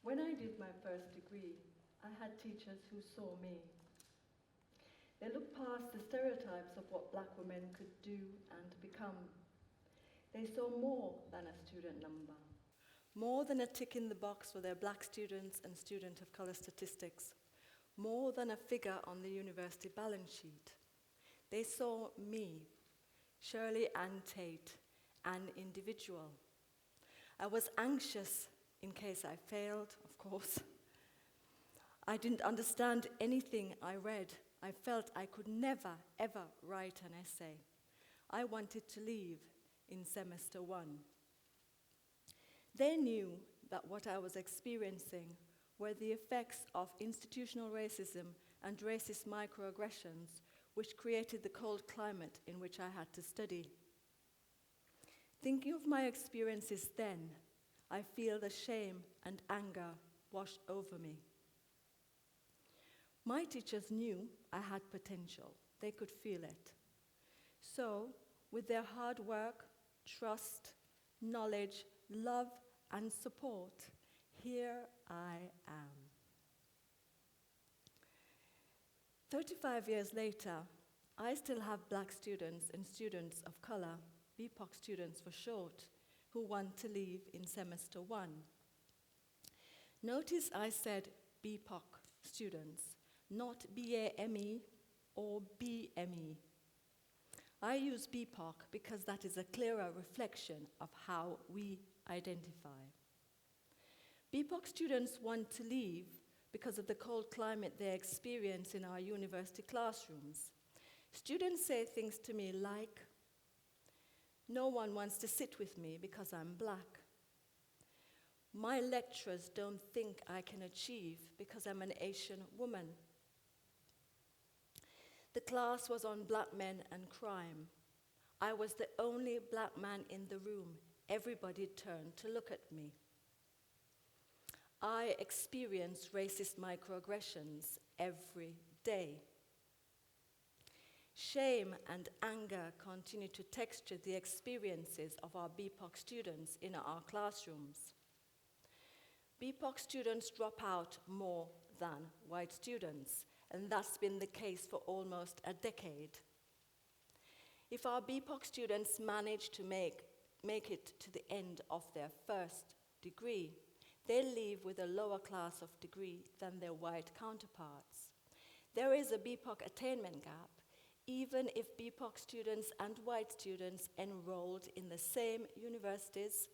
When I did my first degree, I had teachers who saw me. They looked past the stereotypes of what black women could do and become. They saw more than a student number. More than a tick in the box for their black students and student of color statistics. More than a figure on the university balance sheet. They saw me, Shirley and Tate, an individual. I was anxious in case I failed, of course. I didn't understand anything I read. I felt I could never, ever write an essay. I wanted to leave in semester 1. They knew that what I was experiencing were the effects of institutional racism and racist microaggressions which created the cold climate in which I had to study. Thinking of my experiences then, I feel the shame and anger wash over me. My teachers knew I had potential. They could feel it. So, with their hard work, trust, knowledge, love, and support, here I am. 35 years later, I still have black students and students of color, BPOC students for short, who want to leave in semester 1. Notice I said BPOC students, not BAME or BME. I use BPOC because that is a clearer reflection of how we identify. BPOC students want to leave because of the cold climate they experience in our university classrooms. Students say things to me like, "No one wants to sit with me because I'm black. My lecturers don't think I can achieve because I'm an Asian woman. The class was on black men and crime. I was the only black man in the room. Everybody turned to look at me. I experience racist microaggressions every day." Shame and anger continue to texture the experiences of our BPOC students in our classrooms. BPOC students drop out more than white students, and that's been the case for almost a decade. If our BPOC students manage to make it to the end of their first degree, they leave with a lower class of degree than their white counterparts. There is a BPOC attainment gap, even if BPOC students and white students enrolled in the same universities,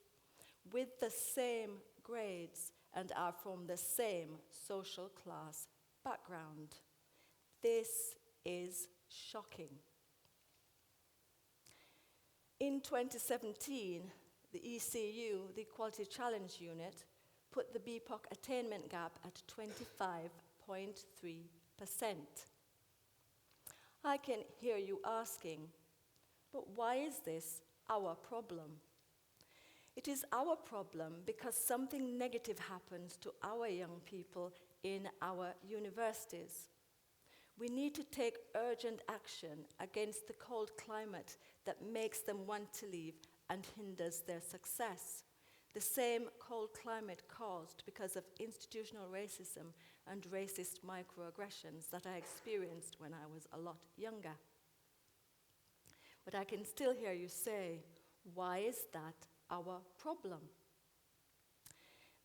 with the same grades, and are from the same social class background. This is shocking. In 2017, the ECU, the Equality Challenge Unit, put the BPOC attainment gap at 25.3%. I can hear you asking, but why is this our problem? It is our problem because something negative happens to our young people in our universities. We need to take urgent action against the cold climate that makes them want to leave and hinders their success. The same cold climate caused because of institutional racism and racist microaggressions that I experienced when I was a lot younger. But I can still hear you say, why is that our problem?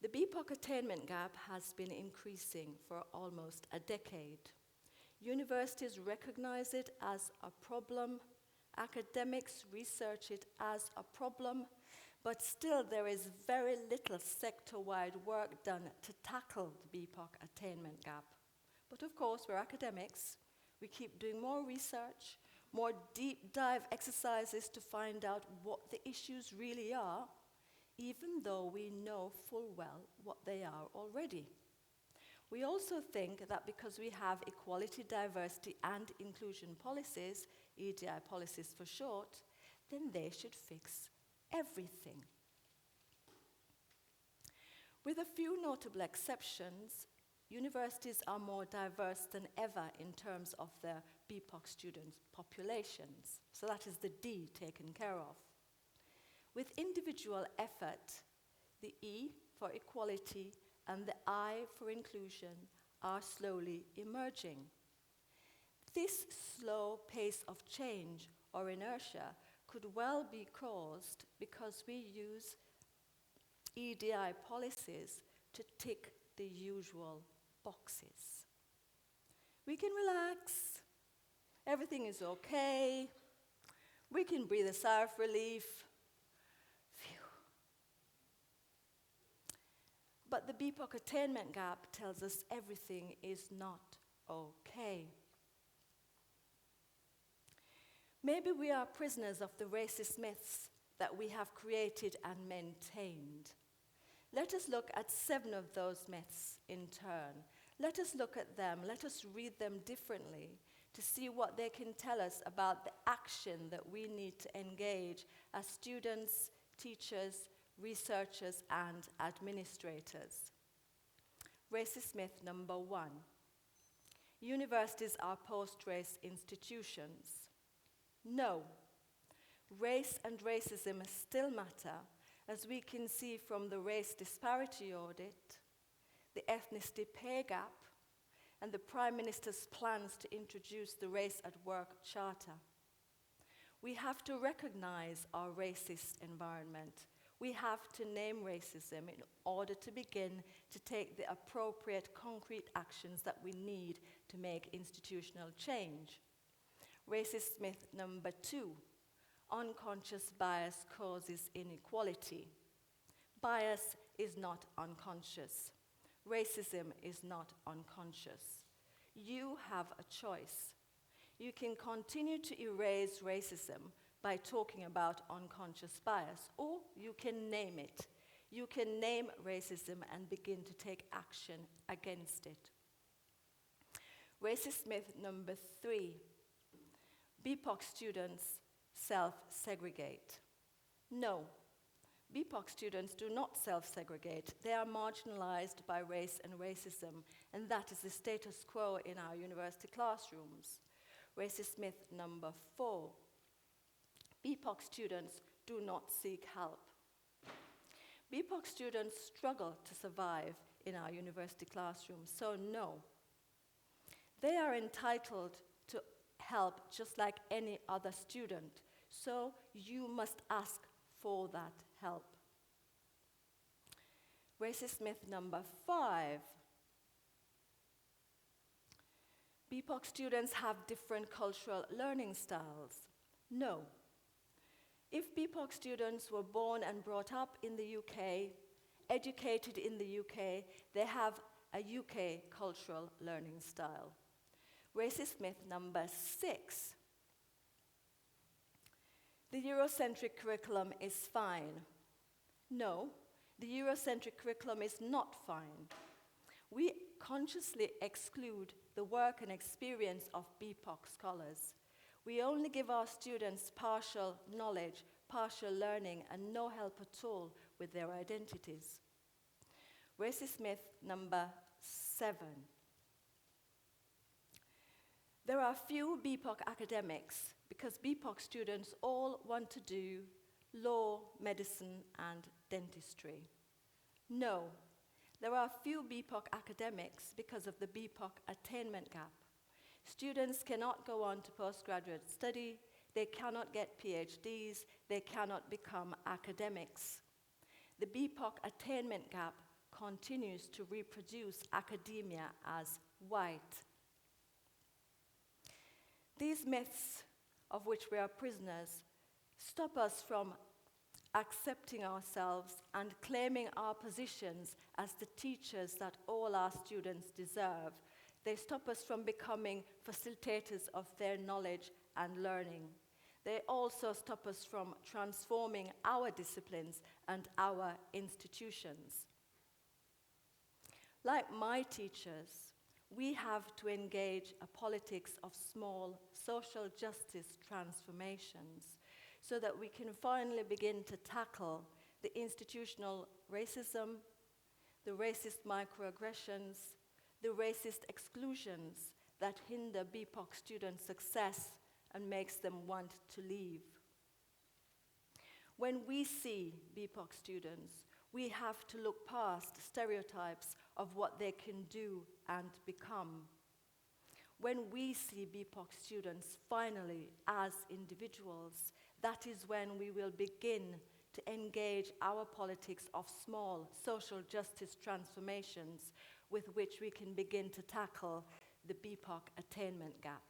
The BPOC attainment gap has been increasing for almost a decade. Universities recognize it as a problem, academics research it as a problem, but still there is very little sector-wide work done to tackle the BPOC attainment gap. But of course, we're academics. We keep doing more research, more deep dive exercises to find out what the issues really are, even though we know full well what they are already. We also think that because we have equality, diversity, and inclusion policies, EDI policies for short, then they should fix everything. With a few notable exceptions, universities are more diverse than ever in terms of their BPOC student populations. So that is the D taken care of. With individual effort, the E for equality and the I for inclusion are slowly emerging. This slow pace of change, or inertia, could well be caused because we use EDI policies to tick the usual boxes. We can relax, everything is okay, we can breathe a sigh of relief. Phew. But the BPOC attainment gap tells us everything is not okay. Maybe we are prisoners of the racist myths that we have created and maintained. Let us look at 7 of those myths in turn. Let us look at them, let us read them differently to see what they can tell us about the action that we need to engage as students, teachers, researchers, and administrators. Racist myth number 1. Universities are post-race institutions. No, race and racism still matter, as we can see from the race disparity audit, the ethnicity pay gap, and the Prime Minister's plans to introduce the Race at Work Charter. We have to recognize our racist environment. We have to name racism in order to begin to take the appropriate concrete actions that we need to make institutional change. Racist myth number 2, unconscious bias causes inequality. Bias is not unconscious. Racism is not unconscious. You have a choice. You can continue to erase racism by talking about unconscious bias, or you can name it. You can name racism and begin to take action against it. Racist myth number 3, BPOC students self-segregate. No, BPOC students do not self-segregate. They are marginalized by race and racism, and that is the status quo in our university classrooms. Racist myth number 4, BPOC students do not seek help. BPOC students struggle to survive in our university classrooms, so no. They are entitled to help just like any other student, so you must ask for that help. Racist myth number 5. BPOC students have different cultural learning styles. No. If BPOC students were born and brought up in the UK, educated in the UK, they have a UK cultural learning style. Racist myth number 6. The Eurocentric curriculum is fine. No, the Eurocentric curriculum is not fine. We consciously exclude the work and experience of BPOC scholars. We only give our students partial knowledge, partial learning, and no help at all with their identities. Racist myth number 7. There are few BPOC academics because BPOC students all want to do law, medicine, and dentistry. No, there are few BPOC academics because of the BPOC attainment gap. Students cannot go on to postgraduate study, they cannot get PhDs, they cannot become academics. The BPOC attainment gap continues to reproduce academia as white. These myths, of which we are prisoners, stop us from accepting ourselves and claiming our positions as the teachers that all our students deserve. They stop us from becoming facilitators of their knowledge and learning. They also stop us from transforming our disciplines and our institutions. Like my teachers, we have to engage a politics of small social justice transformations so that we can finally begin to tackle the institutional racism, the racist microaggressions, the racist exclusions that hinder BPOC students' success and makes them want to leave. When we see BPOC students, We have to look past stereotypes of what they can do and become. When we see BPOC students finally as individuals, that is when we will begin to engage our politics of small social justice transformations with which we can begin to tackle the BPOC attainment gap.